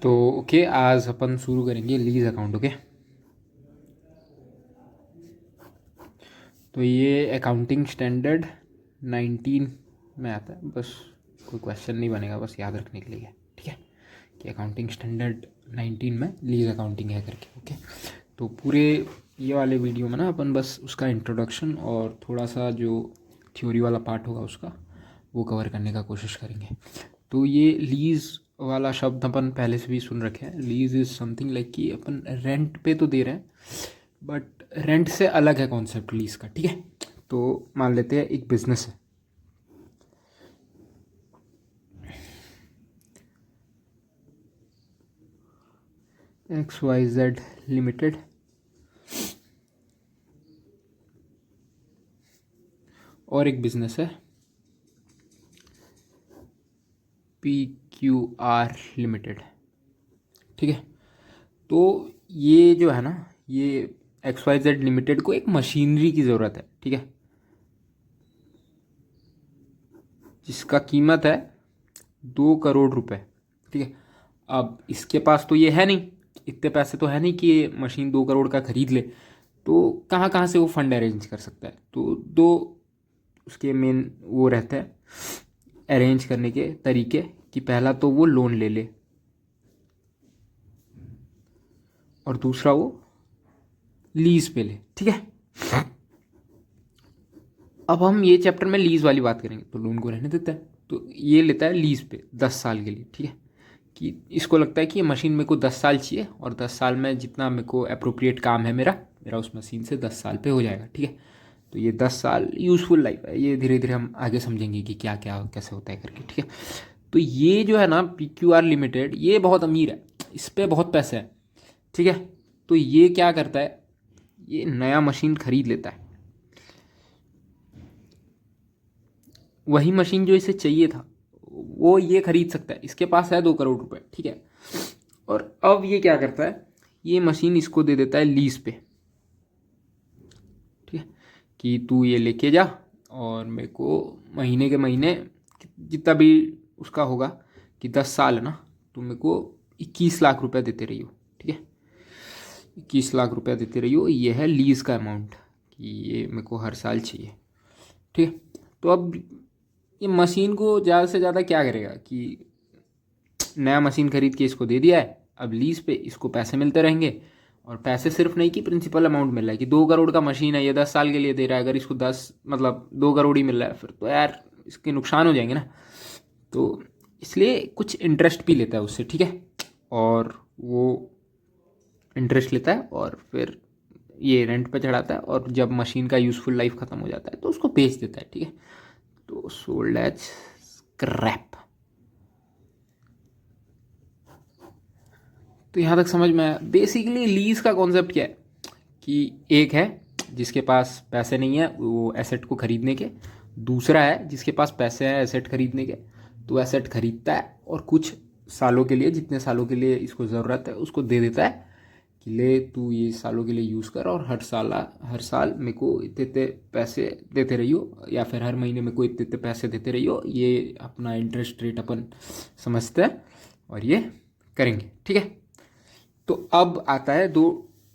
तो ओके, आज अपन शुरू करेंगे लीज अकाउंट। ओके, तो ये अकाउंटिंग स्टैंडर्ड 19 में आता है। बस कोई क्वेश्चन नहीं बनेगा, बस याद रखने के लिए, ठीक है, कि अकाउंटिंग स्टैंडर्ड 19 में लीज अकाउंटिंग है करके। ओके, तो पूरे ये वाले वीडियो में ना अपन बस उसका इंट्रोडक्शन और थोड़ा सा जो थ्योरी वाला पार्ट होगा उसका वो कवर करने का कोशिश करेंगे। तो ये लीज़ वाला शब्द अपन पहले से भी सुन रखे हैं। लीज़ इज़ समथिंग लाइक कि अपन रेंट पे तो दे रहे हैं, बट रेंट से अलग है कॉन्सेप्ट लीज़ का, ठीक है। तो मान लेते हैं एक बिजनेस है, XYZ लिमिटेड, और एक बिजनेस है PQR लिमिटेड, ठीक है। तो ये जो है ना, ये XYZ लिमिटेड को एक मशीनरी की ज़रूरत है, ठीक है, जिसका कीमत है 2 करोड़ रुपए, ठीक है। अब इसके पास तो ये है नहीं, इतने पैसे तो है नहीं कि ये मशीन 2 करोड़ का खरीद ले। तो कहाँ कहाँ से वो फंड अरेंज कर सकता है? तो दो उसके मेन वो रहते हैं अरेंज करने के तरीके, कि पहला तो वो लोन ले ले और दूसरा वो लीज पे ले, ठीक है। अब हम ये चैप्टर में लीज वाली बात करेंगे, तो लोन को रहने देता है। तो ये लेता है लीज पे 10 साल के लिए, ठीक है, कि इसको लगता है कि ये मशीन मेरे को 10 साल चाहिए और 10 साल में जितना मेरे को अप्रोप्रिएट काम है मेरा मेरा उस मशीन से 10 साल पे हो जाएगा, ठीक है। तो ये 10 साल यूज़फुल लाइफ है। ये धीरे धीरे हम आगे समझेंगे कि क्या क्या कैसे होता है करके, ठीक है। तो ये जो है ना PQR लिमिटेड, ये बहुत अमीर है, इस पर बहुत पैसे हैं, ठीक है। तो ये क्या करता है, ये नया मशीन खरीद लेता है, वही मशीन जो इसे चाहिए था वो ये खरीद सकता है, इसके पास है 2 करोड़ रुपए, ठीक है। और अब ये क्या करता है, ये मशीन इसको दे देता है लीज पे, ठीक है, कि तू ये लेके जा और मेरे को महीने के महीने जितना भी उसका होगा, कि 10 साल है ना, तो मेरे को 21 लाख रुपए देते रहियो, ठीक है। 21 लाख रुपया देते रहियो, ये है लीज का अमाउंट, कि ये मेरे को हर साल चाहिए, ठीक है। तो अब ये मशीन को ज़्यादा से ज़्यादा क्या करेगा कि नया मशीन खरीद के इसको दे दिया है, अब लीज पे इसको पैसे मिलते रहेंगे। और पैसे सिर्फ नहीं कि प्रिंसिपल अमाउंट मिल रहा है, कि 2 करोड़ का मशीन है, ये 10 साल के लिए दे रहा है, अगर इसको 10 मतलब 2 करोड़ ही मिल रहा है, फिर तो यार इसके नुकसान हो जाएंगे ना। तो इसलिए कुछ इंटरेस्ट भी लेता है उससे, ठीक है। और वो इंटरेस्ट लेता है और फिर ये रेंट पे चढ़ाता है, और जब मशीन का यूज़फुल लाइफ ख़त्म हो जाता है तो उसको बेच देता है, ठीक है। तो सोल्ड एज स्क्रैप। तो यहाँ तक समझ में आया। बेसिकली लीज का कॉन्सेप्ट क्या है, कि एक है जिसके पास पैसे नहीं है वो एसेट को खरीदने के, दूसरा है जिसके पास पैसे हैं एसेट खरीदने के, तो एसेट खरीदता है और कुछ सालों के लिए, जितने सालों के लिए इसको ज़रूरत है उसको दे देता है, कि ले तू ये सालों के लिए यूज़ कर, और हर साल मेरे को इतने इतने पैसे देते रहियो, या फिर हर महीने मेरे को इतने इतने पैसे देते रहियो। ये अपना इंटरेस्ट रेट अपन समझते हैं और ये करेंगे, ठीक है। तो अब आता है दो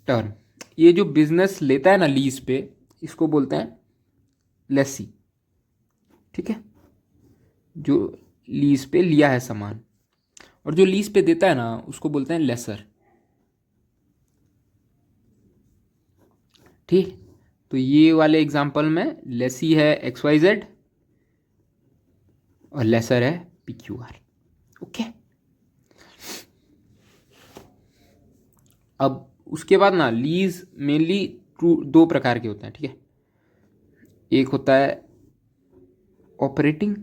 टर्म। ये जो बिजनेस लेता है ना लीज पे, इसको बोलते हैं लेसी, ठीक है, जो लीज पे लिया है सामान। और जो लीज पे देता है ना उसको बोलते हैं लेसर, ठीक। तो ये वाले एग्जांपल में लेसी है XYZ और लेसर है PQR, ओके। अब उसके बाद ना लीज मेनली दो प्रकार के होते हैं, ठीक है। एक होता है ऑपरेटिंग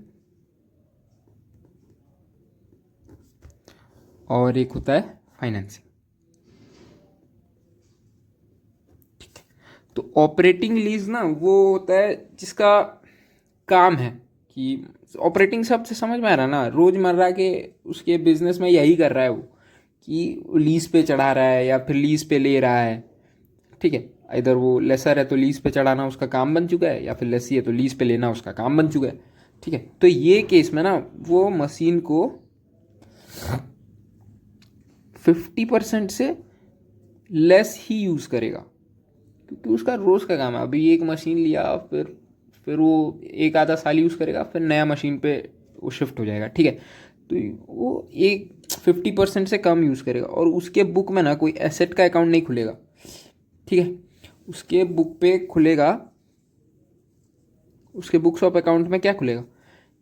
और एक होता है फाइनेंसिंग, ठीक है। तो ऑपरेटिंग लीज ना वो होता है जिसका काम है, कि ऑपरेटिंग शब्द से समझ में आ रहा है ना, रोजमर्रा के उसके बिजनेस में यही कर रहा है वो, कि लीज पे चढ़ा रहा है या फिर लीज पे ले रहा है, ठीक है। इधर वो लेसर है तो लीज पे चढ़ाना उसका काम बन चुका है, या फिर लेसी है तो लीज पे लेना उसका काम बन चुका है, ठीक है। तो ये केस में ना वो मशीन को 50% से लेस ही यूज़ करेगा, क्योंकि उसका रोज़ का काम है। अभी एक मशीन लिया, फिर वो एक आधा साल यूज़ करेगा, फिर नया मशीन पे वो शिफ्ट हो जाएगा, ठीक है। तो वो एक 50% से कम यूज़ करेगा, और उसके बुक में ना कोई एसेट का अकाउंट नहीं खुलेगा, ठीक है। उसके बुक पे खुलेगा, उसके बुक्स ऑफ अकाउंट में क्या खुलेगा,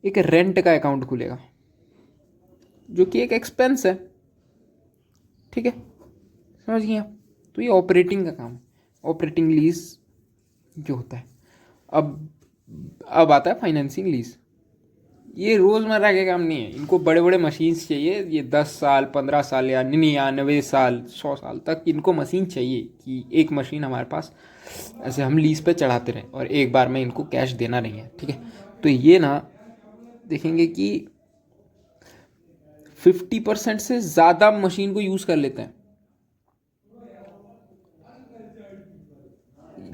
एक रेंट का अकाउंट खुलेगा, जो कि एक एक्सपेंस है, ठीक है, समझ गए आप। तो ये ऑपरेटिंग का काम है, ऑपरेटिंग लीज जो होता है। अब आता है फाइनेंसिंग लीज। ये रोज़मर्रा के काम नहीं है, इनको बड़े बड़े मशीन्स चाहिए, ये 10 साल 15 साल या 99 साल 100 साल तक इनको मशीन चाहिए, कि एक मशीन हमारे पास ऐसे हम लीज पे चढ़ाते रहें और एक बार में इनको कैश देना नहीं है, ठीक है। तो ये ना देखेंगे कि 50% से ज़्यादा मशीन को यूज़ कर लेते हैं,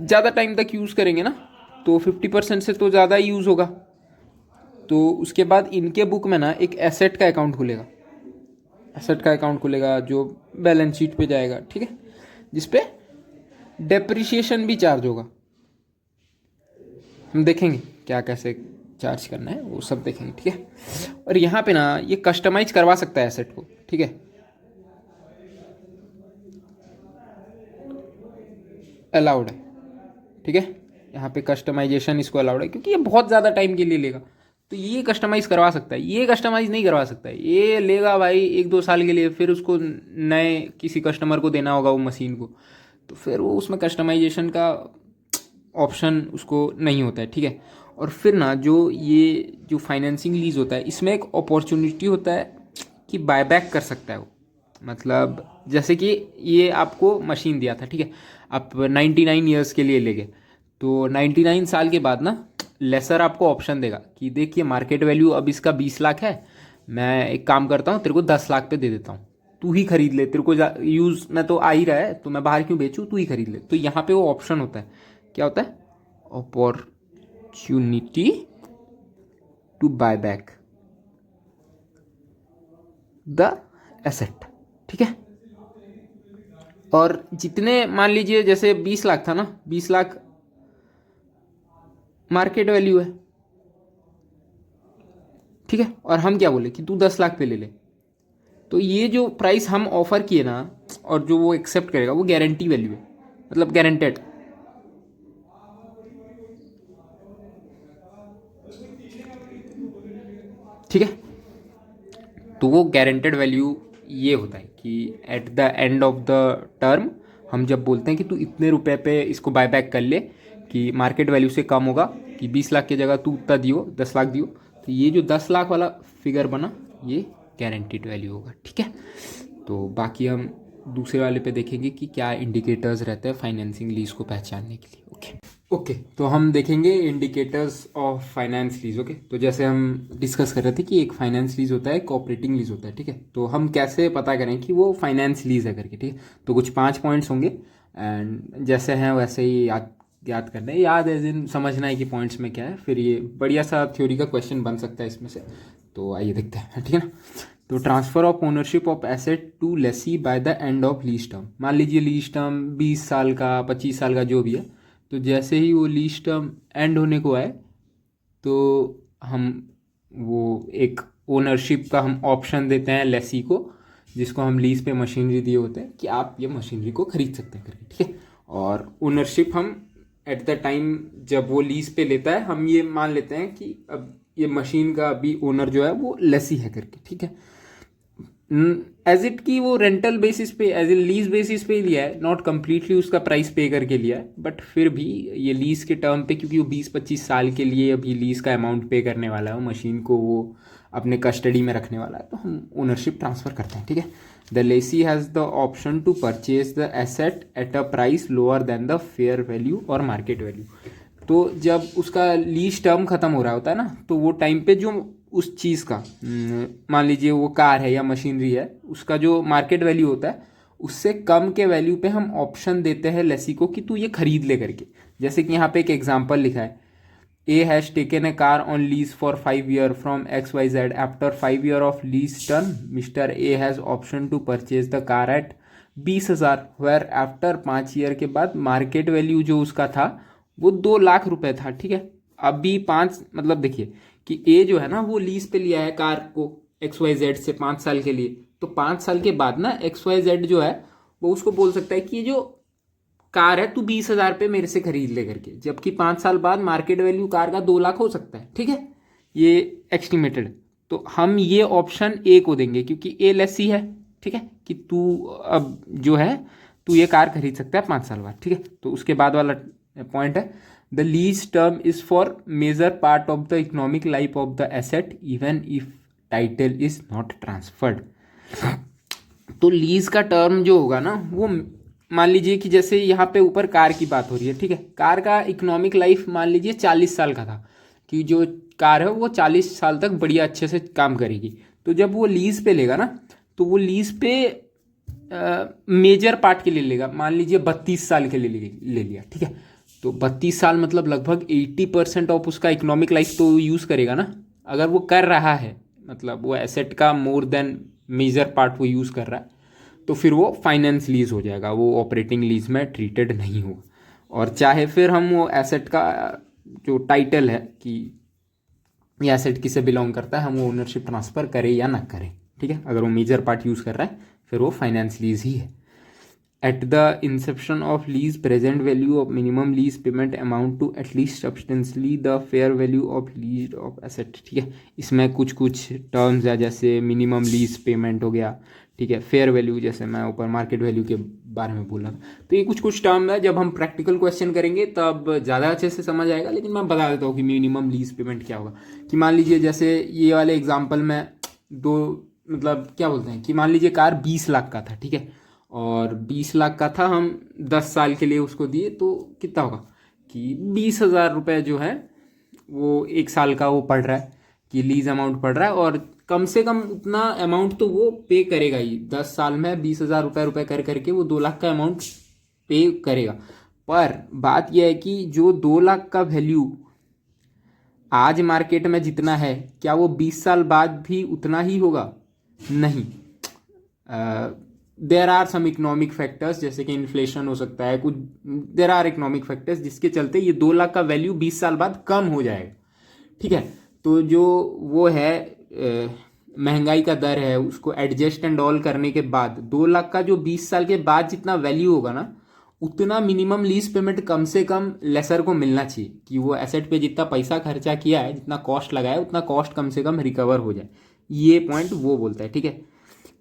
ज़्यादा टाइम तक यूज़ करेंगे ना, तो 50% से तो ज़्यादा ही यूज़ होगा। तो उसके बाद इनके बुक में ना एक एसेट का अकाउंट खुलेगा, एसेट का अकाउंट खुलेगा जो बैलेंस शीट पे जाएगा, ठीक है, जिसपे डेप्रिसिएशन भी चार्ज होगा। हम देखेंगे क्या कैसे चार्ज करना है, वो सब देखेंगे, ठीक है। और यहाँ पे ना ये कस्टमाइज करवा सकता है एसेट को, ठीक है, अलाउड है, ठीक है। यहाँ पे कस्टमाइजेशन इसको अलाउड है, क्योंकि ये बहुत ज़्यादा टाइम के लिए लेगा, तो ये कस्टमाइज करवा सकता है, ये कस्टमाइज नहीं करवा सकता है। ये लेगा भाई 1-2 साल के लिए, फिर उसको नए किसी कस्टमर को देना होगा वो मशीन को, तो फिर वो उसमें कस्टमाइजेशन का ऑप्शन उसको नहीं होता है, ठीक है। और फिर ना जो फाइनेंसिंग लीज होता है, इसमें एक अपॉर्चुनिटी होता है कि बायबैक कर सकता है वो। मतलब जैसे कि ये आपको मशीन दिया था, ठीक है, आप 99 ईयर्स के लिए ले गए, तो 99 साल के बाद ना लेसर आपको ऑप्शन देगा कि देखिए मार्केट वैल्यू अब इसका 20 लाख है, मैं एक काम करता हूँ तेरे को 10 लाख पे दे देता हूँ, तू ही खरीद ले, तेरे को यूज़ में तो आ ही रहा है, तो मैं बाहर क्यों बेचूँ, तू ही खरीद ले। तो यहाँ पे वो ऑप्शन होता है, क्या होता है, opportunity to buy back the asset, ठीक है। और जितने मान लीजिए जैसे 20 लाख था ना, 20 लाख मार्केट वैल्यू है, ठीक है, और हम क्या बोले कि तू 10 लाख पे ले ले, तो ये जो प्राइस हम ऑफर किए ना, और जो वो एक्सेप्ट करेगा, वो गारंटी वैल्यू है, मतलब गारंटेड, ठीक है। तो वो गारंटेड वैल्यू ये होता है कि eight the end of the term हम जब बोलते हैं कि तू इतने रुपए पे इसको बाय बैक कर ले, कि मार्केट वैल्यू से कम होगा, कि 20 लाख की जगह तू उतना दियो, 10 लाख दियो, तो ये जो 10 लाख वाला फिगर बना, ये गारंटीड वैल्यू होगा, ठीक है। तो बाकी हम दूसरे वाले पे देखेंगे कि क्या इंडिकेटर्स रहते हैं फाइनेंसिंग लीज को पहचानने के लिए। ओके, तो हम देखेंगे indicators of finance lease. Okay, तो जैसे हम डिस्कस कर रहे थे कि एक फाइनेंस लीज होता है, एक ऑपरेटिंग लीज होता है, ठीक है। तो हम कैसे पता करें कि वो फाइनेंस लीज है करके, ठीक है। तो कुछ 5 पॉइंट्स होंगे, एंड जैसे हैं वैसे ही याद करना है, याद एज इन समझना है कि पॉइंट्स में क्या है, फिर ये बढ़िया सा थ्योरी का क्वेश्चन बन सकता है इसमें से। तो आइए देखते हैं, ठीक है ना। तो transfer of ownership of asset to lessee by the end of lease term. मान लीजिए लीज टर्म 20 साल का, 25 साल का, जो भी है, तो जैसे ही वो लीज टर्म एंड होने को आए, तो हम वो एक ओनरशिप का हम ऑप्शन देते हैं लेसी को, जिसको हम लीज पे मशीनरी दिए होते हैं कि आप ये मशीनरी को खरीद सकते हैं करके, ठीक है। और ओनरशिप हम एट द टाइम जब वो लीज पे लेता है, हम ये मान लेते हैं कि अब ये मशीन का अभी ओनर जो है वो लेसी है करके, ठीक है। एज इट की वो रेंटल बेसिस पे, एज ए लीज बेसिस पे ही लिया है, नॉट कम्प्लीटली उसका प्राइस पे करके लिया है, बट फिर भी ये लीज के टर्म पे, क्योंकि वो 20-25 साल के लिए अभी लीज का अमाउंट पे करने वाला है, वो मशीन को वो अपने कस्टडी में रखने वाला है, तो हम ओनरशिप ट्रांसफर करते हैं, ठीक है। The lessee has the option to purchase the asset at a price lower than the fair value और मार्केट वैल्यू। तो जब उसका लीज टर्म खत्म हो रहा होता है ना, तो वो टाइम पे जो उस चीज़ का, मान लीजिए वो कार है या मशीनरी है, उसका जो मार्केट वैल्यू होता है उससे कम के वैल्यू पे हम ऑप्शन देते हैं लेसी को कि तू ये खरीद ले करके। जैसे कि यहाँ पे एक एग्जांपल लिखा है, A has taken a car on lease for 5 years from XYZ. After 5 years of lease term, Mr. A has option to purchase the car at 20,000, where after 5 year के बाद मार्केट वैल्यू जो उसका था वो 2 लाख रुपए था। ठीक है, अभी 5 मतलब देखिए कि ए जो है ना वो लीज पे लिया है कार को XYZ से 5 साल के लिए, तो 5 साल के बाद ना XYZ जो है वो उसको बोल सकता है कि ये जो कार है तू 20,000 पे मेरे से खरीद ले करके, जबकि 5 साल बाद मार्केट वैल्यू कार का 2 लाख हो सकता है। ठीक है, ये एस्टिमेटेड। तो हम ये ऑप्शन ए को देंगे क्योंकि ए लेसी है। ठीक है, कि तू अब जो है तू ये कार खरीद सकता है 5 साल बाद। ठीक है, तो उसके बाद वाला पॉइंट है the lease term is for major part of the economic life of the asset even if title is not transferred. तो लीज का टर्म जो होगा ना वो मान लीजिए कि जैसे यहाँ पे ऊपर कार की बात हो रही है। ठीक है, कार का इकोनॉमिक लाइफ मान लीजिए 40 साल का था, कि जो कार है वो 40 साल तक बढ़िया अच्छे से काम करेगी। तो जब वो लीज पे लेगा ना तो वो लीज पे मेजर पार्ट के लिए लेगा, मान लीजिए 32 साल के लिए ले लिया। ठीक है, तो 32 साल मतलब लगभग 80% ऑफ उसका इकोनॉमिक लाइफ तो यूज़ करेगा ना। अगर वो कर रहा है मतलब वो एसेट का मोर देन मेजर पार्ट वो यूज़ कर रहा है तो फिर वो फाइनेंस लीज हो जाएगा, वो ऑपरेटिंग लीज में ट्रीटेड नहीं होगा। और चाहे फिर हम वो एसेट का जो टाइटल है कि ये एसेट किसे बिलोंग करता है हम वो ओनरशिप ट्रांसफ़र करें या ना करें। ठीक है, अगर वो मेजर पार्ट यूज़ कर रहा है फिर वो फाइनेंस लीज ही है। At the inception of lease present value of minimum lease payment amount to at least substantially the fair value of lease of asset. ठीक है, इसमें कुछ कुछ टर्म्स है जैसे मिनिमम लीज पेमेंट हो गया। ठीक है, फेयर वैल्यू जैसे मैं ऊपर मार्केट वैल्यू के बारे में बोल रहा था। तो ये कुछ कुछ टर्म है, जब हम प्रैक्टिकल क्वेश्चन करेंगे तब ज़्यादा अच्छे से समझ आएगा। लेकिन मैं बता देता हूँ कि मिनिमम लीज पेमेंट क्या होगा। कि मान लीजिए जैसे ये वाले एग्जाम्पल में दो मतलब क्या बोलते हैं कि मान लीजिए कार 20 लाख का था। ठीक है, और 20 लाख का था, हम 10 साल के लिए उसको दिए तो कितना होगा कि 20,000 रुपये जो है वो 1 साल का वो पड़ रहा है कि लीज अमाउंट पड़ रहा है। और कम से कम उतना अमाउंट तो वो पे करेगा ही, 10 साल में 20,000 रुपये कर करके वो 2 लाख का अमाउंट पे करेगा। पर बात यह है कि जो 2 लाख का वैल्यू आज मार्केट में जितना है क्या वो 20 साल बाद भी उतना ही होगा? नहीं। There are some economic factors जैसे कि इन्फ्लेशन हो सकता है कुछ, देर आर इकोनॉमिक फैक्टर्स जिसके चलते ये 2 लाख का वैल्यू 20 साल बाद कम हो जाएगा। ठीक है, तो जो वो है महंगाई का दर है उसको एडजस्ट एंड ऑल करने के बाद 2 लाख का जो 20 साल के बाद जितना वैल्यू होगा ना उतना मिनिमम लीज पेमेंट कम से कम लेसर को मिलना चाहिए, कि वो एसेट पे जितना पैसा खर्चा किया है जितना कॉस्ट लगाया है उतना कॉस्ट कम से कम रिकवर हो जाए। ये पॉइंट वो बोलता है। ठीक है,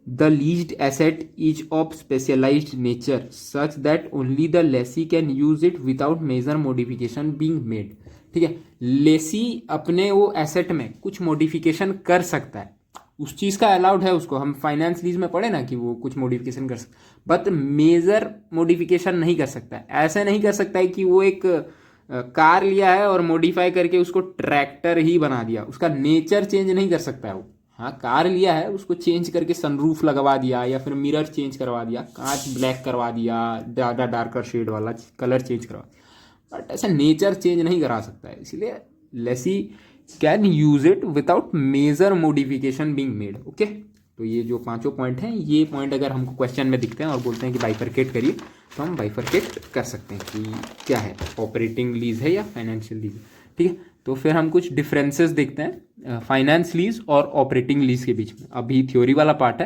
the leased asset is of specialised nature such that only the lessee can use it without major modification being made. ठीक है, लेसी अपने वो एसेट में कुछ मॉडिफिकेशन कर सकता है, उस चीज़ का अलाउड है उसको। हम फाइनेंस लीज में पढ़े ना कि वो कुछ मॉडिफिकेशन कर सकता, बट मेजर मॉडिफिकेशन नहीं कर सकता है। ऐसे नहीं कर सकता है कि वो एक कार लिया है और मॉडिफाई करके उसको ट्रैक्टर ही बना दिया, उसका नेचर चेंज नहीं कर सकता है वो। हाँ, कार लिया है उसको चेंज करके सनरूफ लगवा दिया या फिर मिरर चेंज करवा दिया, कांच ब्लैक करवा दिया, ज़्यादा डार्कर शेड वाला कलर चेंज करवा दिया, बट ऐसा नेचर चेंज नहीं करा सकता है। इसलिए lessee can use it without major modification being made. Okay, तो ये जो पांचों पॉइंट हैं ये पॉइंट अगर हमको क्वेश्चन में दिखते हैं और बोलते हैं कि बाइफरकेट करिए तो हम बाइफरकेट कर सकते हैं कि क्या है, ऑपरेटिंग लीज है या फाइनेंशियल लीज है। ठीक है, तो फिर हम कुछ डिफरेंसेस देखते हैं फाइनेंस लीज और ऑपरेटिंग लीज के बीच में। अभी थ्योरी वाला पार्ट है,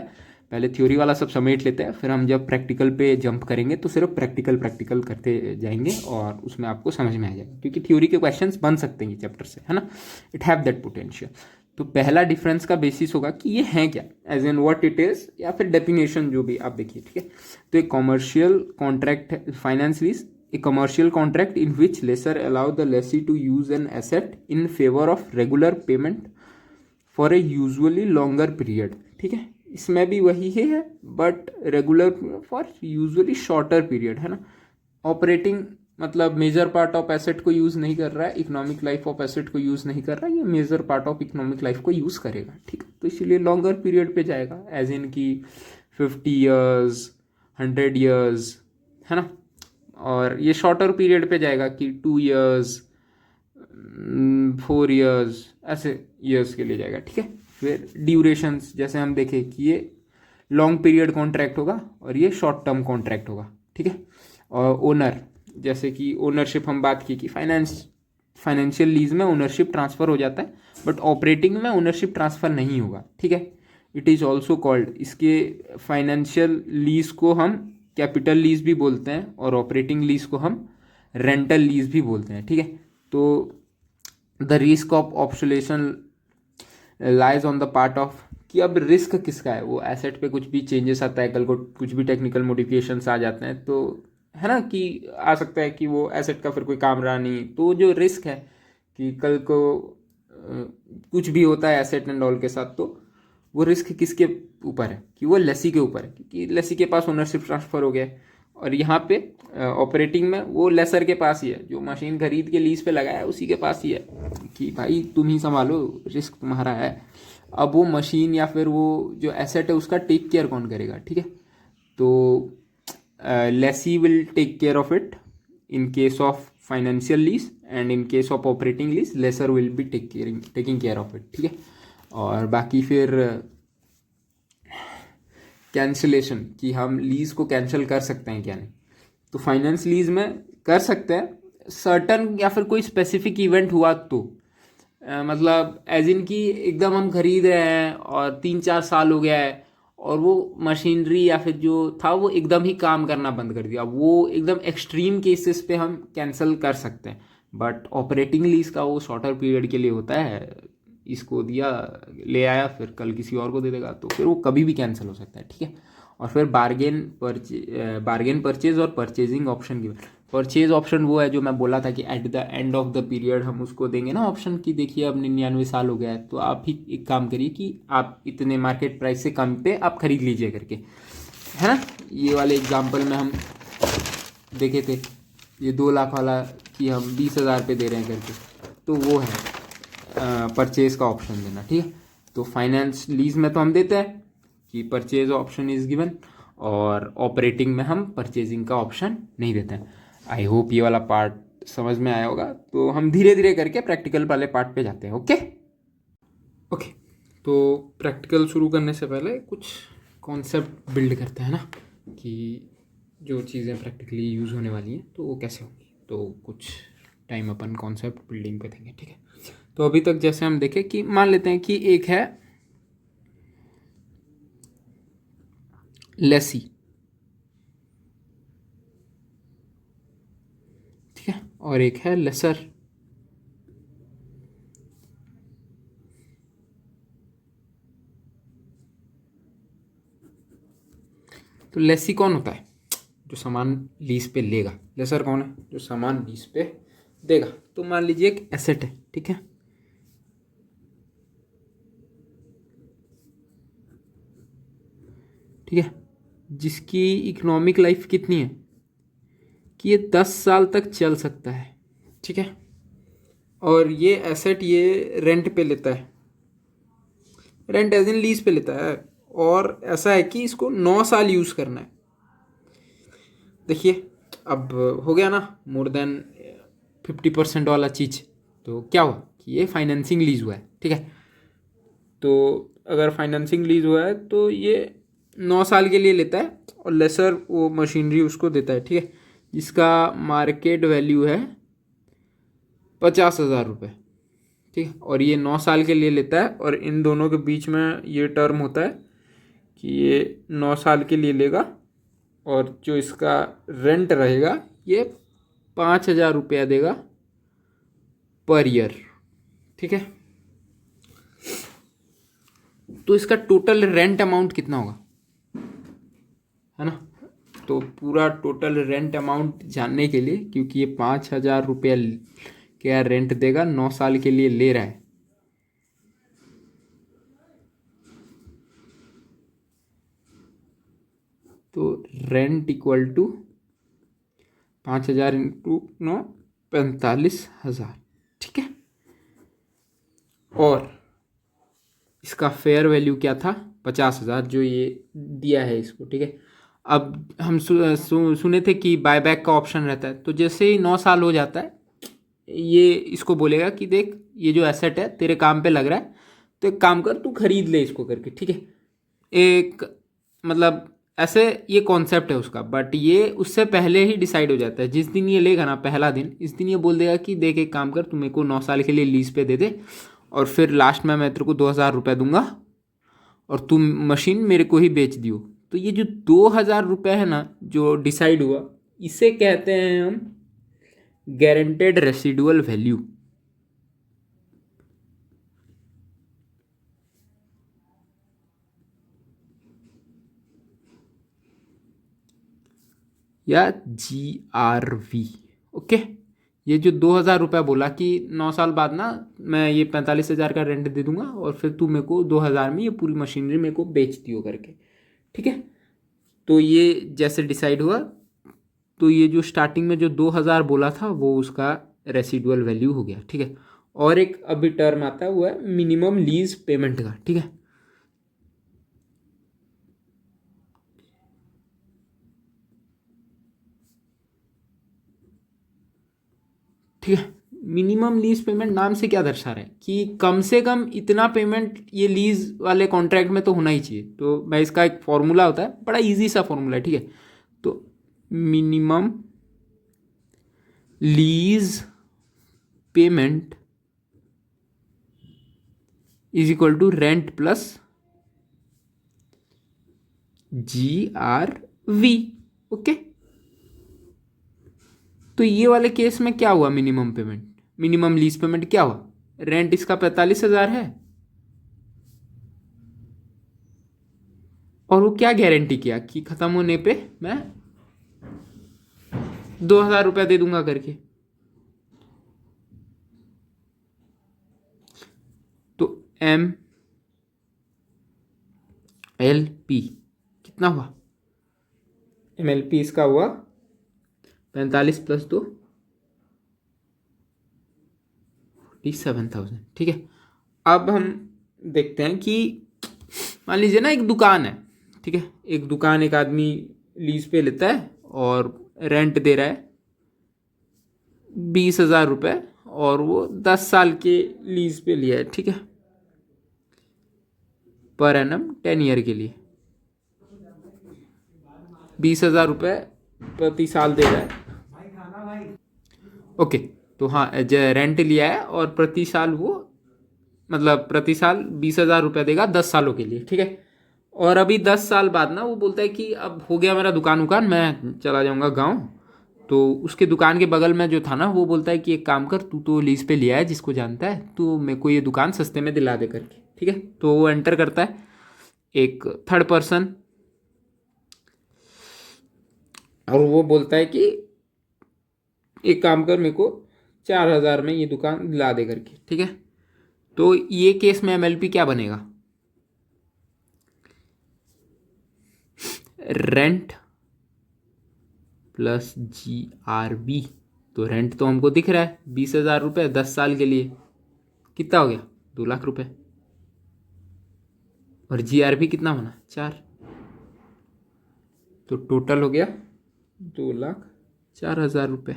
पहले थ्योरी वाला सब समेट लेते हैं, फिर हम जब प्रैक्टिकल पे जंप करेंगे तो सिर्फ प्रैक्टिकल करते जाएंगे और उसमें आपको समझ में आ जाएगा, क्योंकि थ्योरी के क्वेश्चंस बन सकते हैं ये चैप्टर से, है ना। It have that potential. तो पहला डिफरेंस का बेसिस होगा कि ये है क्या, as an what it is, या फिर डेफिनेशन जो भी आप देखिए। ठीक है, तो एक commercial contract finance lease, a commercial contract in which lessor allow the lessee to use an asset in favor of regular payment for a usually longer period। ठीक है, इसमें भी वही है but regular for usually shorter period, है ना। Operating मतलब major part of asset को यूज़ नहीं कर रहा है, इकोनॉमिक लाइफ ऑफ एसेट को यूज़ नहीं कर रहा है, ये major part of economic life को यूज़ करेगा। ठीक है, तो इसीलिए लॉन्गर पीरियड पे जाएगा, एज इन की 50 ईयर्स 100 ईयर्स, है ना। और ये शॉर्टर पीरियड पे जाएगा कि 2 ईयर्स 4 years ऐसे ईयर्स के लिए जाएगा, ठीक है। फिर ड्यूरेशंस जैसे हम देखें कि ये लॉन्ग पीरियड कॉन्ट्रैक्ट होगा और ये शॉर्ट टर्म कॉन्ट्रैक्ट होगा, ठीक है। और ओनर, जैसे कि ओनरशिप हम बात की कि फाइनेंशियल लीज में ओनरशिप ट्रांसफ़र हो जाता है, बट ऑपरेटिंग में ओनरशिप ट्रांसफ़र नहीं होगा, ठीक है। इट इज़ ऑल्सो कॉल्ड, इसके फाइनेंशियल लीज को हम कैपिटल लीज भी बोलते हैं और ऑपरेटिंग लीज को हम रेंटल लीज भी बोलते हैं, ठीक है। तो the risk of obsolescence lies on the part of, कि अब रिस्क किसका है, वो एसेट पे कुछ भी चेंजेस आता है, कल को कुछ भी टेक्निकल मॉडिफिकेशंस आ जाते हैं तो है ना, कि आ सकता है कि वो एसेट का फिर कोई काम रहा नहीं, तो जो रिस्क है कि कल को कुछ भी होता है एसेट एंड ऑल के साथ, तो वो रिस्क किसके ऊपर है, कि वो लेसी के ऊपर है, क्योंकि लेसी के पास ओनरशिप ट्रांसफ़र हो गया है। और यहाँ पे ऑपरेटिंग में वो लेसर के पास ही है, जो मशीन खरीद के लीज पे लगाया है उसी के पास ही है कि भाई तुम ही संभालो, रिस्क तुम्हारा है। अब वो मशीन या फिर वो जो एसेट है उसका टेक केयर कौन करेगा, ठीक है। तो lessee will take care of it in case of financial lease, and in case of operating lease lessor will be taking care of it, ठीक है। और बाकी फिर कैंसिलेशन, कि हम लीज को कैंसिल कर सकते हैं क्या नहीं, तो फाइनेंस लीज में कर सकते हैं सर्टन, या फिर कोई स्पेसिफिक इवेंट हुआ तो मतलब एज इन की एकदम हम खरीद रहे हैं और 3-4 साल हो गया है और वो मशीनरी या फिर जो था वो एकदम ही काम करना बंद कर दिया, वो एकदम एक्सट्रीम केसेस पे हम कैंसिल कर सकते हैं। बट ऑपरेटिंग लीज का वो शॉर्टर पीरियड के लिए होता है, इसको दिया, ले आया, फिर कल किसी और को दे देगा, तो फिर वो कभी भी कैंसिल हो सकता है, ठीक है। और फिर बार्गेन परचेज और परचेजिंग ऑप्शन की, परचेज ऑप्शन वो है जो मैं बोला था कि eight the end of the period हम उसको देंगे ना ऑप्शन, की देखिए अब 99 साल हो गया है तो आप ही एक काम करिए कि आप इतने मार्केट प्राइस से कम पे आप खरीद लीजिए करके, है ना। ये वाले एग्जाम्पल में हम देखे थे, ये 2 लाख वाला कि हम 20,000 पे दे रहे हैं करके, तो वो है परचेज का ऑप्शन देना, ठीक है। तो फाइनेंस लीज में तो हम देते हैं कि परचेज ऑप्शन इज गिवन, और ऑपरेटिंग में हम परचेजिंग का ऑप्शन नहीं देते हैं। आई होप ये वाला पार्ट समझ में आया होगा, तो हम धीरे धीरे करके प्रैक्टिकल वाले पार्ट पे जाते हैं। ओके ओके, तो प्रैक्टिकल शुरू करने से पहले कुछ कॉन्सेप्ट बिल्ड करते हैं ना, कि जो चीज़ें प्रैक्टिकली यूज़ होने वाली हैं तो वो कैसे होंगी, तो कुछ टाइम अपन कॉन्सेप्ट बिल्डिंग पे देंगे, ठीक है। तो अभी तक जैसे हम देखें कि मान लेते हैं कि एक है लेसी, ठीक है, और एक है लेसर। तो लेसी कौन होता है, जो सामान लीज पे लेगा। लेसर कौन है, जो सामान लीज पे देगा। तो मान लीजिए एक एसेट है, ठीक है, ठीक है, जिसकी इकोनॉमिक लाइफ कितनी है कि ये 10 साल तक चल सकता है, ठीक है। और ये एसेट ये रेंट पे लेता है, रेंट एज इन लीज पे लेता है, और ऐसा है कि इसको 9 साल यूज़ करना है। देखिए अब हो गया ना मोर देन 50% वाला चीज़, तो क्या हुआ कि ये फाइनेंसिंग लीज हुआ है, ठीक है। तो अगर फाइनेंसिंग लीज हुआ है तो ये 9 साल के लिए लेता है, और लेसर वो मशीनरी उसको देता है, ठीक है, जिसका मार्केट वैल्यू है 50,000 रुपये, ठीक है। और ये 9 साल के लिए लेता है, और इन दोनों के बीच में ये टर्म होता है कि ये 9 साल के लिए लेगा, और जो इसका रेंट रहेगा ये 5,000 रुपया देगा पर ईयर, ठीक है। तो इसका टोटल रेंट अमाउंट कितना होगा, है ना। तो पूरा टोटल रेंट अमाउंट जानने के लिए, क्योंकि ये 5,000 रुपया क्या रेंट देगा, 9 साल के लिए ले रहा है, तो रेंट इक्वल टू 5,000 इंटू 9, 45,000, ठीक है। और इसका फेयर वैल्यू क्या था, 50,000, जो ये दिया है इसको, ठीक है। अब हम सुने थे कि बायबैक का ऑप्शन रहता है, तो जैसे ही 9 साल हो जाता है ये इसको बोलेगा कि देख ये जो एसेट है तेरे काम पे लग रहा है, तो एक काम कर तू खरीद ले इसको करके, ठीक है। एक मतलब ऐसे ये कॉन्सेप्ट है उसका, बट ये उससे पहले ही डिसाइड हो जाता है। जिस दिन ये लेगा ना पहला दिन, इस दिन ये बोल देगा कि देख एक काम कर, तू मेरे को 9 साल के लिए लीज पे दे दे, और फिर लास्ट में मैं तेरे को 2,000 रुपये दूंगा और तू मशीन मेरे को ही बेच दियो। तो ये जो 2,000 रुपये है ना जो डिसाइड हुआ, इसे कहते हैं हम गारंटेड रेसिडुअल वैल्यू। या GRV। ओके, ये जो 2,000 रुपये बोला कि 9 साल बाद ना मैं ये 45,000 का रेंट दे दूंगा और फिर तू मेरे को 2,000 में ये पूरी मशीनरी मेरे को बेच दियो करके, ठीक है। तो ये जैसे डिसाइड हुआ, तो ये जो स्टार्टिंग में जो 2,000 बोला था वो उसका रेसिडुअल वैल्यू हो गया, ठीक है। और एक अभी टर्म आता है वो है मिनिमम लीज पेमेंट का, ठीक है। ठीक है, मिनिमम लीज पेमेंट नाम से क्या दर्शा रहा है कि कम से कम इतना पेमेंट ये लीज वाले कॉन्ट्रैक्ट में तो होना ही चाहिए। तो मैं इसका एक फॉर्मूला होता है, बड़ा इजी सा फॉर्मूला है, ठीक है। तो minimum lease payment is equal to rent plus GRV। Okay, तो ये वाले केस में क्या हुआ, minimum payment, minimum lease payment क्या हुआ, रेंट इसका 45,000 है, और वो क्या गारंटी किया कि खत्म होने पे मैं 2,000 रुपया दे दूंगा करके। तो MLP कितना हुआ, MLP इसका हुआ 45 प्लस 2 47,000, ठीक है। अब हम देखते हैं कि मान लीजिए ना एक दुकान है, ठीक है। एक दुकान एक आदमी लीज पे लेता है और रेंट दे रहा है 20,000 रुपये, और वो 10 साल के लीज पे लिया है, ठीक है, पर एनम 10 ईयर के लिए 20,000 रुपये प्रति साल दे रहा है। ओके, तो हाँ रेंट लिया है और प्रति साल वो मतलब प्रति साल 20,000 रुपये देगा 10 सालों के लिए, ठीक है। और अभी 10 साल बाद ना वो बोलता है कि अब हो गया मेरा दुकान उकान, मैं चला जाऊँगा गाँव। तो उसके दुकान के बगल में जो था ना वो बोलता है कि एक काम कर, तू तो लीज पे लिया है, जिसको जानता है, तो मेरे को ये दुकान सस्ते में दिला दे करके, ठीक है। तो वो एंटर करता है एक थर्ड पर्सन, और वो बोलता है कि एक काम कर, मेरे को 4,000 में ये दुकान दिला दे करके, ठीक है। तो ये केस में MLP क्या बनेगा, रेंट प्लस GRV। तो रेंट तो हमको दिख रहा है 20,000 रुपये 10 साल के लिए, कितना हो गया 2 लाख रुपये, और GRV कितना बना 4, तो टोटल हो गया 2,04,000 रुपये।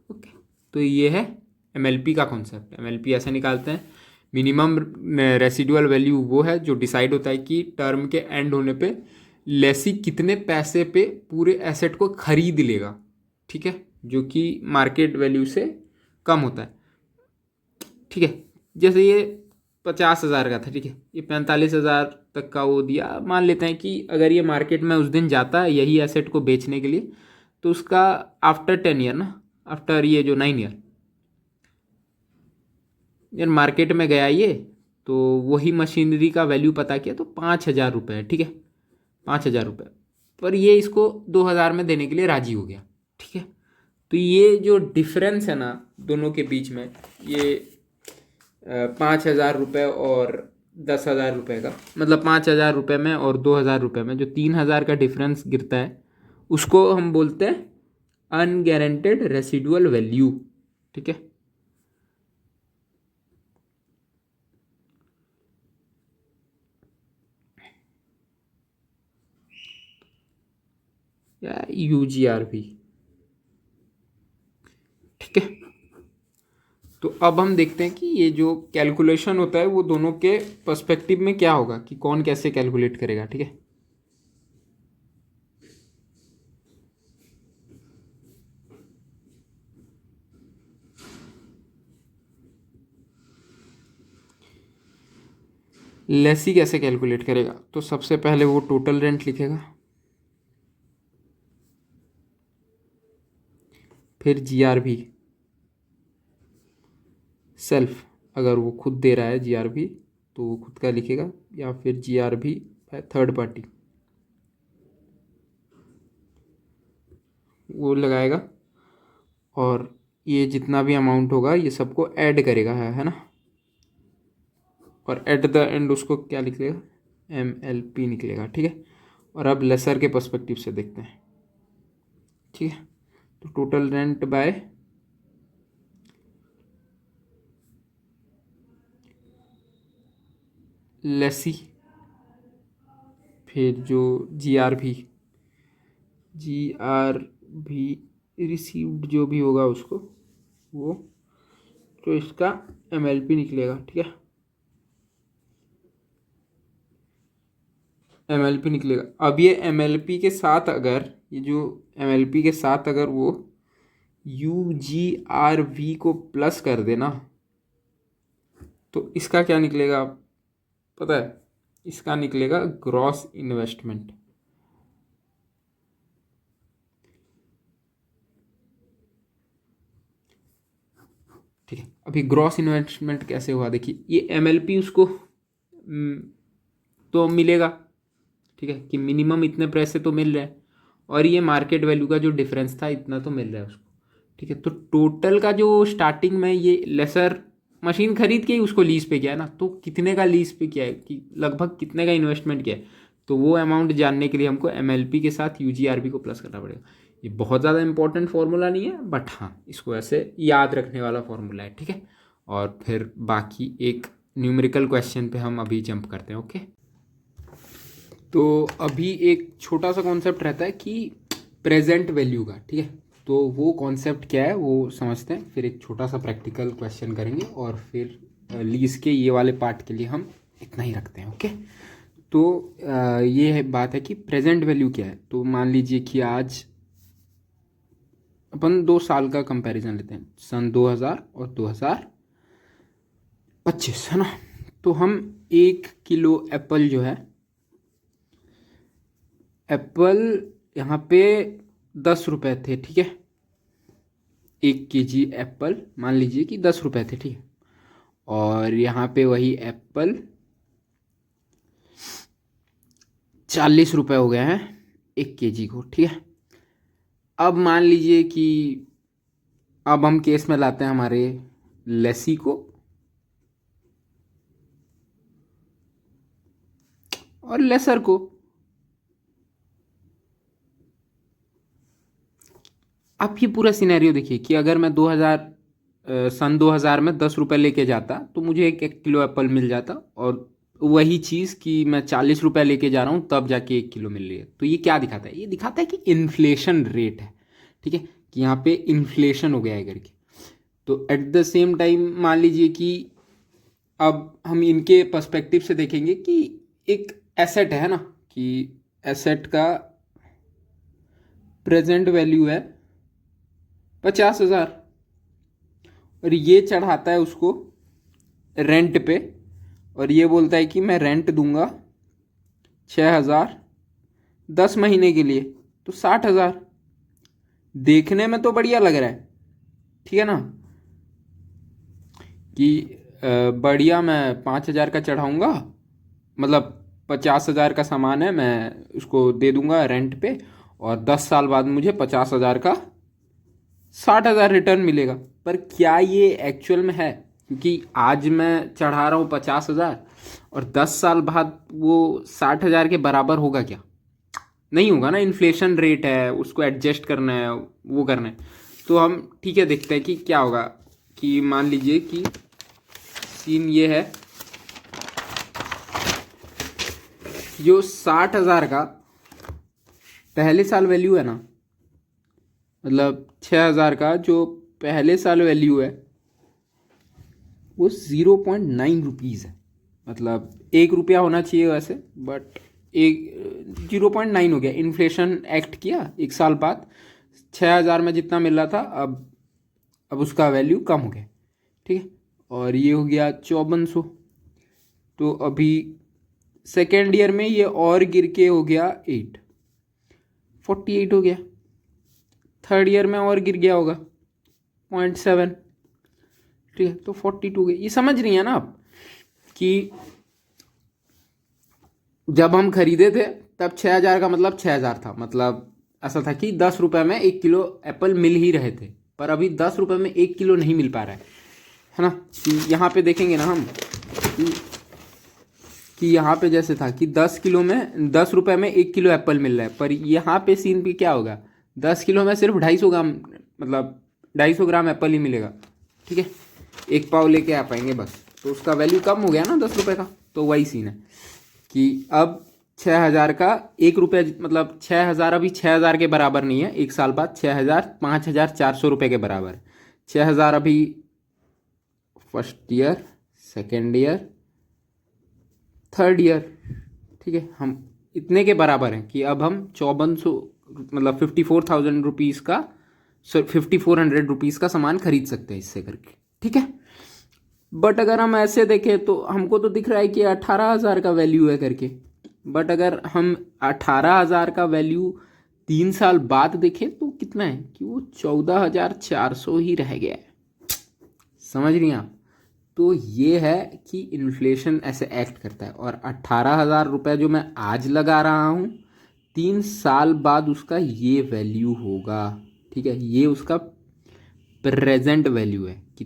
ओके, तो ये है MLP का कॉन्सेप्ट। MLP ऐसे निकालते हैं, मिनिमम रेसिडुअल वैल्यू वो है जो डिसाइड होता है कि टर्म के एंड होने पे लेसी कितने पैसे पे पूरे एसेट को खरीद लेगा, ठीक है, जो कि मार्केट वैल्यू से कम होता है, ठीक है। जैसे ये 50,000 का था, ठीक है, ये 45,000 तक का वो दिया। मान लेते हैं कि अगर ये मार्केट में उस दिन जाता है यही एसेट को बेचने के लिए, तो उसका आफ्टर 10 ईयर ना, आफ्टर ये जो 9 ईयर यार मार्केट में गया ये, तो वही मशीनरी का वैल्यू पता किया तो 5,000 रुपये है, ठीक है, 5,000 रुपये, पर ये इसको 2,000 में देने के लिए राजी हो गया, ठीक है। तो ये जो डिफरेंस है ना दोनों के बीच में, ये 5,000 रुपये और 10,000 रुपये का, मतलब 5,000 रुपये में और 2,000 रुपये में जो 3,000 का डिफरेंस गिरता है, उसको हम बोलते हैं अनगारंटेड रेसिडुअल वैल्यू, ठीक है। या UGRV, ठीक है। तो अब हम देखते हैं कि ये जो कैलकुलेशन होता है वो दोनों के पर्सपेक्टिव में क्या होगा, कि कौन कैसे कैलकुलेट करेगा। ठीक है, लेसी कैसे कैलकुलेट करेगा, तो सबसे पहले वो टोटल रेंट लिखेगा, फिर जीआरबी सेल्फ, अगर वो खुद दे रहा है जीआरबी तो वो खुद का लिखेगा, या फिर जीआरबी थर्ड पार्टी वो लगाएगा, और ये जितना भी अमाउंट होगा ये सबको ऐड करेगा, है ना, और एट द एंड उसको क्या निकलेगा, MLP निकलेगा। ठीक है, और अब लेसर के पर्सपेक्टिव से देखते हैं। ठीक है, तो टोटल रेंट बाय लेसी, फिर जो जी आर भी रिसीव्ड जो भी होगा उसको वो, तो इसका MLP निकलेगा। ठीक है, MLP निकलेगा। अब ये MLP के साथ अगर ये जो MLP के साथ अगर वो UGRV को प्लस कर देना तो इसका क्या निकलेगा पता है, इसका निकलेगा ग्रॉस इन्वेस्टमेंट। ठीक है, अभी ग्रॉस इन्वेस्टमेंट कैसे हुआ देखिए, ये MLP उसको तो मिलेगा। ठीक है, कि मिनिमम इतने पैसे तो मिल रहे हैं, और ये मार्केट वैल्यू का जो डिफरेंस था इतना तो मिल रहा है उसको। ठीक है, तो टोटल का जो स्टार्टिंग में ये लेसर मशीन खरीद के ही उसको लीज पे किया है ना, तो कितने का लीज पे किया है, कि लगभग कितने का इन्वेस्टमेंट किया है, तो वो अमाउंट जानने के लिए हमको MLP के साथ UGRB को प्लस करना पड़ेगा। ये बहुत ज़्यादा इंपॉर्टेंट फार्मूला नहीं है, बट हाँ इसको ऐसे याद रखने वाला फार्मूला है। ठीक है, और फिर बाकी एक न्यूमेरिकल क्वेश्चन पे हम अभी जंप करते हैं। ओके, तो अभी एक छोटा सा कॉन्सेप्ट रहता है कि प्रेजेंट वैल्यू का। ठीक है, तो वो कॉन्सेप्ट क्या है वो समझते हैं, फिर एक छोटा सा प्रैक्टिकल क्वेश्चन करेंगे, और फिर लीज के ये वाले पार्ट के लिए हम इतना ही रखते हैं। ओके, तो ये है बात है कि प्रेजेंट वैल्यू क्या है। तो मान लीजिए कि आज अपन 2 साल का कंपैरिजन लेते हैं, सन 2000 और 2025, है ना। तो हम 1 किलो एप्पल जो है, एप्पल यहाँ पे 10 रुपये थे। ठीक है, 1 kg एप्पल मान लीजिए कि 10 रुपये थे। ठीक है, और यहाँ पे वही एप्पल 40 रुपये हो गए हैं 1 kg को। ठीक है, अब मान लीजिए कि अब हम केस में लाते हैं हमारे लेसी को और लेसर को। आप ये पूरा सिनेरियो देखिए कि अगर मैं 2000 में 10 रुपये लेके जाता तो मुझे 1 किलो एप्पल मिल जाता, और वही चीज़ कि मैं 40 रुपये लेके जा रहा हूँ तब जाके 1 किलो मिल रही है। तो ये क्या दिखाता है, ये दिखाता है कि इन्फ्लेशन रेट है। ठीक है, कि यहाँ पे इन्फ्लेशन हो गया है करके। तो एट द सेम टाइम मान लीजिए कि अब हम इनके पर्सपेक्टिव से देखेंगे कि एक एसेट है ना, कि एसेट का प्रेजेंट वैल्यू है 50,000, और ये चढ़ाता है उसको रेंट पे, और ये बोलता है कि मैं रेंट दूंगा 6,000 10 महीने के लिए, तो 60,000। देखने में तो बढ़िया लग रहा है, ठीक है ना, कि बढ़िया मैं 5,000 का चढ़ाऊँगा, मतलब 50,000 का सामान है, मैं उसको दे दूंगा रेंट पे, और 10 साल बाद मुझे 50,000 का 60,000 रिटर्न मिलेगा। पर क्या ये एक्चुअल में है, क्योंकि आज मैं चढ़ा रहा हूँ 50,000 और 10 साल बाद वो 60,000 के बराबर होगा क्या, नहीं होगा ना। इन्फ्लेशन रेट है, उसको एडजस्ट करना है, वो करना है। तो हम ठीक है देखते हैं कि क्या होगा, कि मान लीजिए कि सीन ये है, जो 60,000 का पहले साल वैल्यू है ना, मतलब 6,000 का जो पहले साल वैल्यू है, वो 0.9 रुपीज़ है। मतलब 1 रुपया होना चाहिए वैसे, बट 0.9 हो गया। इन्फ्लेशन एक्ट किया 1 साल बाद, 6,000 में जितना मिल रहा था अब उसका वैल्यू कम हो गया, ठीक है। और ये हो गया 5400। तो अभी सेकेंड ईयर में ये और गिर के हो गया 48 हो गया। थर्ड ईयर में और गिर गया होगा 0.7, ठीक है। तो 42 हो गया। ये समझ रही है ना आप कि जब हम खरीदे थे तब 6,000 का मतलब 6,000 था। मतलब ऐसा था कि 10 रुपये में 1 किलो एप्पल मिल ही रहे थे, पर अभी 10 रुपये में 1 किलो नहीं मिल पा रहा है ना। कि यहाँ पे देखेंगे ना हम कि यहाँ पे जैसे था कि 10 किलो में 10 रुपये में 1 किलो एप्पल मिल रहा है, पर यहाँ पे सीन भी क्या होगा, 10 किलो में सिर्फ 250 ग्राम, मतलब 250 ग्राम एप्पल ही मिलेगा, ठीक है। 1 पाव लेके आ पाएंगे बस। तो उसका वैल्यू कम हो गया ना 10 रुपये का। तो वही सीन है कि अब 6,000 का 1 रुपया, मतलब 6,000 अभी 6,000 के बराबर नहीं है। 1 साल बाद 6,000 5,400 रुपये के बराबर है। 6,000 अभी first year, second year, third year, ठीक है। हम इतने के बराबर हैं कि अब हम 5400, मतलब 54,000 रुपीज़ का 5,400 रुपीज़ का सामान खरीद सकते हैं इससे करके, ठीक है। बट अगर हम ऐसे देखें तो हमको तो दिख रहा है कि 18,000 का वैल्यू है करके, बट अगर हम 18,000 का वैल्यू 3 साल बाद देखें तो कितना है कि वो 14,400 ही रह गया है। समझ रही हैं आप? तो ये है कि इन्फ्लेशन ऐसे एक्ट करता है। और 18,000 रुपये जो मैं आज लगा रहा हूँ, 3 साल बाद उसका ये वैल्यू होगा, ठीक है। ये उसका प्रेजेंट वैल्यू है कि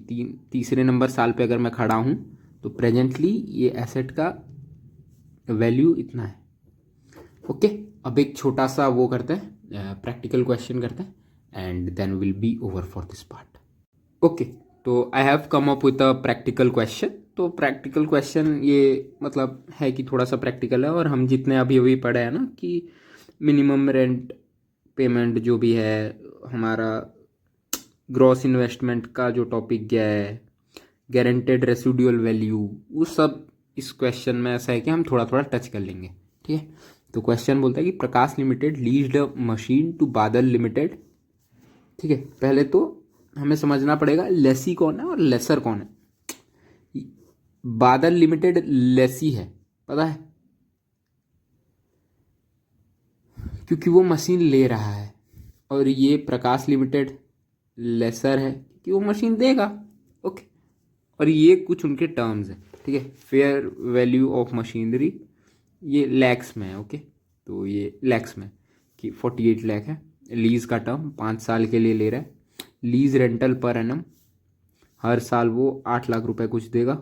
तीसरे नंबर साल पे अगर मैं खड़ा हूँ तो प्रेजेंटली ये एसेट का वैल्यू इतना है। ओके, अब एक छोटा सा वो करते हैं, प्रैक्टिकल क्वेश्चन करते हैं and then will be over for this part. Okay, तो I have come up with a practical question. तो प्रैक्टिकल क्वेश्चन ये मतलब है कि थोड़ा सा प्रैक्टिकल है, और हम जितने अभी अभी पढ़े हैं ना कि मिनिमम रेंट पेमेंट जो भी है हमारा, ग्रॉस इन्वेस्टमेंट का जो टॉपिक गया है, गारंटेड रेसिडुअल वैल्यू, वो सब इस क्वेश्चन में ऐसा है कि हम थोड़ा थोड़ा टच कर लेंगे, ठीक है। तो क्वेश्चन बोलता है कि Prakash limited leased a machine to Badal limited, ठीक है। पहले तो हमें समझना पड़ेगा लेसी कौन है और लेसर कौन है। बादल लिमिटेड लेसी है, पता है, क्योंकि वो मशीन ले रहा है। और ये प्रकाश लिमिटेड लेसर है कि वो मशीन देगा, ओके। और ये कुछ उनके टर्म्स हैं, ठीक है। फेयर वैल्यू ऑफ मशीनरी ये लैक्स में है, ओके। तो ये लैक्स में कि 48 लाख है। लीज़ का टर्म 5 साल के लिए ले रहा है। लीज़ रेंटल पर एनम, हर साल वो 8 लाख रुपए कुछ देगा,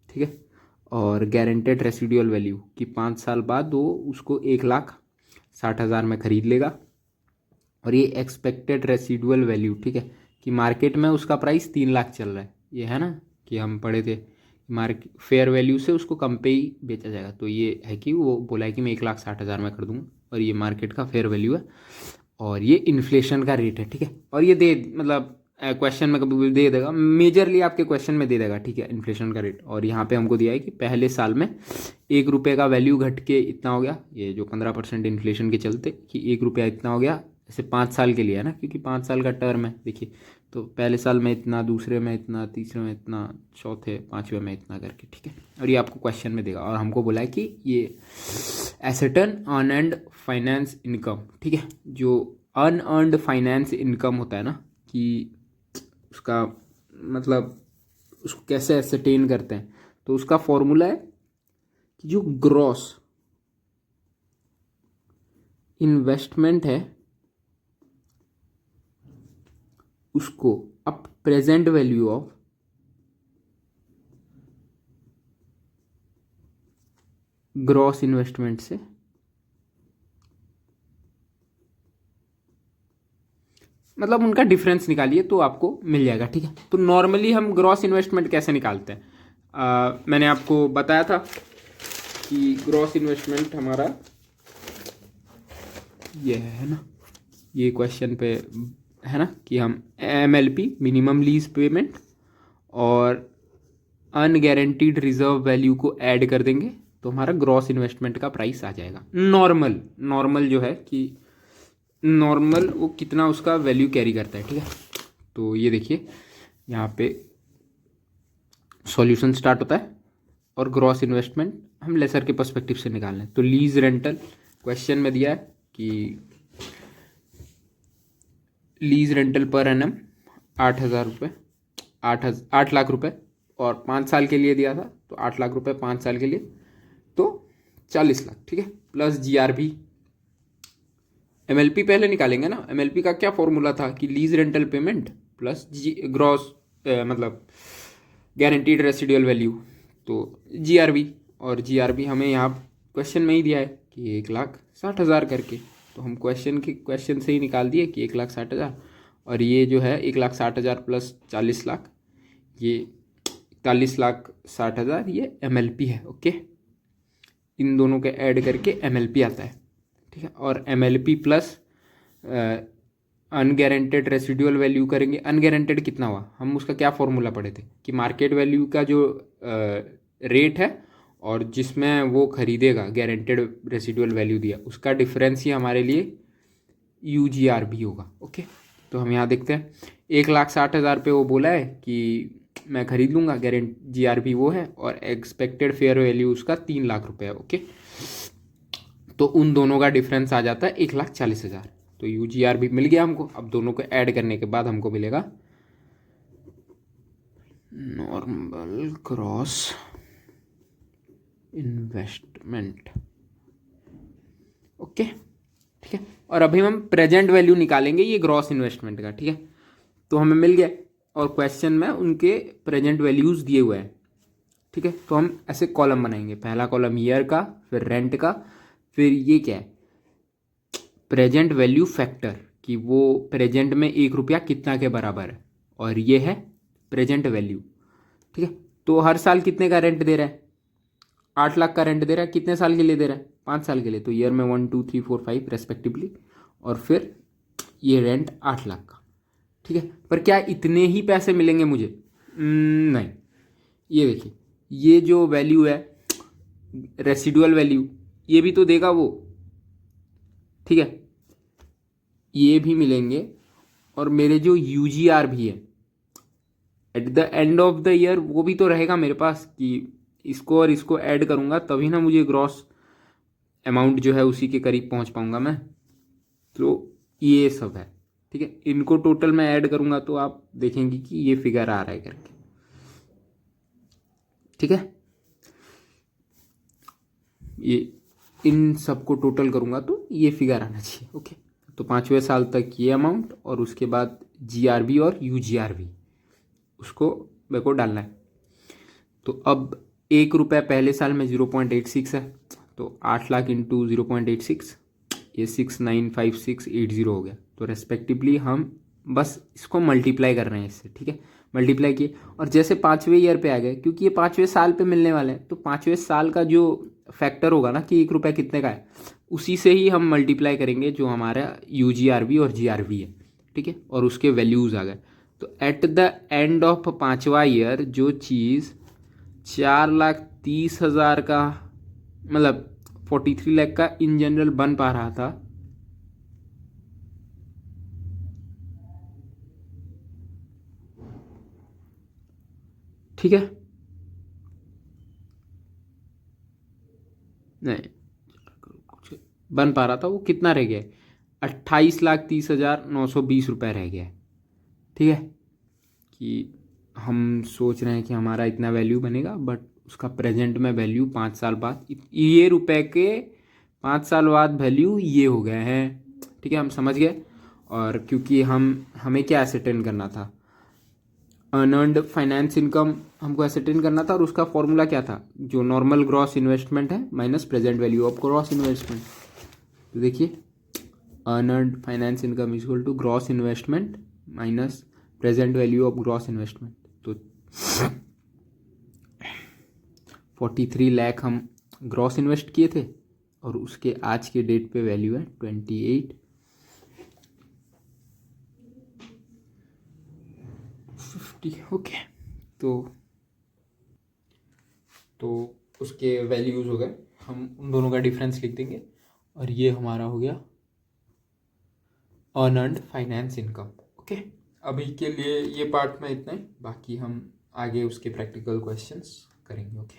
ठीक है। और गारंटेड रेसिडुअल वैल्यू कि 5 साल बाद वो उसको 1,60,000 में ख़रीद लेगा। और ये एक्सपेक्टेड रेसिडुअल वैल्यू, ठीक है, कि मार्केट में उसका प्राइस 3 लाख चल रहा है। ये है ना कि हम पढ़े थे मार्केट फेयर वैल्यू से उसको कम पे ही बेचा जाएगा। तो ये है कि वो बोला है कि मैं 1,60,000 में कर दूंगा, और ये मार्केट का फेयर वैल्यू है। और ये इन्फ्लेशन का रेट है, ठीक है। और ये दे मतलब क्वेश्चन में कभी भी दे देगा, मेजरली आपके क्वेश्चन में दे देगा, ठीक है, इन्फ्लेशन का रेट। और यहाँ पे हमको दिया है कि पहले साल में 1 रुपये का वैल्यू घट के इतना हो गया, ये जो 15% इन्फ्लेशन के चलते कि 1 रुपया इतना हो गया। ऐसे 5 साल के लिए है ना, क्योंकि 5 साल का टर्म है। देखिए, तो पहले साल में इतना, दूसरे में इतना, तीसरे में इतना, चौथे पाँचवें में इतना करके, ठीक है। और ये आपको क्वेश्चन में देगा। और हमको बोला है कि ये एसेटन अनअर्न्ड फाइनेंस इनकम, ठीक है। जो अनअर्न्ड फाइनेंस इनकम होता है ना, कि उसका मतलब उसको कैसे एसेटेन करते हैं, तो उसका फॉर्मूला है कि जो ग्रॉस इन्वेस्टमेंट है उसको अब present value of gross investment से मतलब उनका डिफरेंस निकालिए तो आपको मिल जाएगा, ठीक है। तो नॉर्मली हम ग्रॉस इन्वेस्टमेंट कैसे निकालते हैं, मैंने आपको बताया था कि ग्रॉस इन्वेस्टमेंट हमारा ये है ना, ये क्वेश्चन पे है ना कि हम MLP मिनिमम लीज पेमेंट और अनगारंटीड रिजर्व वैल्यू को ऐड कर देंगे तो हमारा ग्रॉस इन्वेस्टमेंट का प्राइस आ जाएगा। नॉर्मल नॉर्मल जो है कि नॉर्मल वो कितना उसका वैल्यू कैरी करता है, ठीक है। तो ये देखिए यहाँ पे सॉल्यूशन स्टार्ट होता है और ग्रॉस इन्वेस्टमेंट हम लेसर के पर्सपेक्टिव से निकाल लें। तो लीज रेंटल क्वेश्चन में दिया है कि लीज रेंटल पर एनम 8,000 रुपये, 8 लाख रुपये, और 5 साल के लिए दिया था तो 8 लाख रुपये 5 साल के लिए तो 40 लाख, ठीक है। प्लस GRV, MLP पहले निकालेंगे ना। MLP का क्या फॉर्मूला था कि lease rental payment plus gross मतलब गारंटीड रेसिडुअल वैल्यू, तो GRV, और GRV हमें यहाँ क्वेश्चन में ही दिया है कि 1,60,000 करके, तो हम क्वेश्चन से ही निकाल दिए कि 1,60,000, और ये जो है 1,60,000 प्लस 40 लाख, ये 41,60,000 ये MLP है, ओके। इन दोनों के ऐड करके MLP आता है, ठीक है। और MLP प्लस अनगारंटेड रेसिडुअल वैल्यू करेंगे। अनगारंटेड कितना हुआ, हम उसका क्या फॉर्मूला पढ़े थे कि मार्केट वैल्यू का जो रेट है और जिसमें वो खरीदेगा गारंटेड रेसिडुअल वैल्यू दिया उसका डिफरेंस ही हमारे लिए UGRV होगा, ओके। तो हम यहाँ देखते हैं 1,60,000 पे वो बोला है कि मैं खरीद लूँगा, GRV वो है, और एक्सपेक्टेड फेयर वैल्यू उसका 3 लाख रुपये है, ओके। तो उन दोनों का डिफरेंस आ जाता है 1,40,000। तो UGRV मिल गया हमको। अब दोनों को ऐड करने के बाद हमको मिलेगा नॉर्मल क्रॉस इन्वेस्टमेंट, ओके, ठीक है। और अभी हम प्रेजेंट वैल्यू निकालेंगे ये ग्रॉस इन्वेस्टमेंट का, ठीक है। तो हमें मिल गया और क्वेश्चन में उनके प्रेजेंट वैल्यूज दिए हुए हैं, ठीक है। तो हम ऐसे कॉलम बनाएंगे, पहला कॉलम ईयर का, फिर रेंट का, फिर ये क्या है प्रेजेंट वैल्यू फैक्टर, कि वो प्रेजेंट में 1 रुपया कितना के बराबर है, और ये है प्रेजेंट वैल्यू, ठीक है। तो हर साल कितने का रेंट दे रहा है, 8 लाख का रेंट दे रहा है। कितने साल के लिए दे रहा है, 5 साल के लिए, तो ईयर में 1 2 3 4 5 रेस्पेक्टिवली, और फिर ये रेंट 8 लाख का, ठीक है। पर क्या इतने ही पैसे मिलेंगे मुझे, नहीं। ये देखिए ये जो वैल्यू है रेसिडुअल वैल्यू, ये भी तो देगा वो, ठीक है, ये भी मिलेंगे। और मेरे जो UGR भी है at the end of the year वो भी तो रहेगा मेरे पास, कि इसको और इसको ऐड करूँगा तभी ना मुझे ग्रॉस अमाउंट जो है उसी के करीब पहुँच पाऊँगा मैं। तो ये सब है, ठीक है। इनको टोटल में ऐड करूँगा तो आप देखेंगे कि ये फिगर आ रहा है करके, ठीक है। ये इन सबको टोटल करूँगा तो ये फिगर आना चाहिए, ओके। तो 5वें साल तक ये अमाउंट, और उसके बाद GRV और UGRV उसको मेरे को डालना है। तो अब 1 रुपया पहले साल में 0.86 है, तो 8 लाख इंटू 0.86, ये 695680 हो गया। तो रेस्पेक्टिवली हम बस इसको मल्टीप्लाई कर रहे हैं इससे, ठीक है। मल्टीप्लाई किए और जैसे 5वें ईयर पे आ गए, क्योंकि ये 5वें साल पे मिलने वाले हैं, तो 5वें साल का जो फैक्टर होगा ना कि 1 रुपया कितने का है, उसी से ही हम मल्टीप्लाई करेंगे जो हमारा UGRV और GRV है, ठीक है। और उसके वैल्यूज़ आ गए। तो एट द एंड ऑफ 5वां ईयर जो चीज़ 4,30,000 का, मतलब 43 लाख का इन जनरल बन पा रहा था, ठीक है, नहीं बन पा रहा था, वो कितना रह गया 28,30,920 रुपये रह गया, ठीक है। कि हम सोच रहे हैं कि हमारा इतना वैल्यू बनेगा, बट उसका प्रेजेंट में वैल्यू 5 साल बाद ये रुपए के 5 साल बाद वैल्यू ये हो गए हैं, ठीक है। हम समझ गए। और क्योंकि हमें क्या एसेटेन करना था, अर्नड फाइनेंस इनकम हमको एसेटेन करना था, और उसका फॉर्मूला क्या था, जो नॉर्मल ग्रॉस इन्वेस्टमेंट है minus present value of gross investment. तो देखिए earned finance income is equal to gross investment minus present value of gross investment. तो 43 लाख हम ग्रॉस इन्वेस्ट किए थे, और उसके आज के डेट पे वैल्यू है 2850, ओके। तो तो उसके वैल्यूज़ हो गए, हम उन दोनों का डिफरेंस लिख देंगे और ये हमारा हो गया अर्नड फाइनेंस इनकम। ओके, अभी के लिए ये पार्ट में इतना ही, बाकी हम आगे उसके प्रैक्टिकल क्वेश्चंस करेंगे। ओके।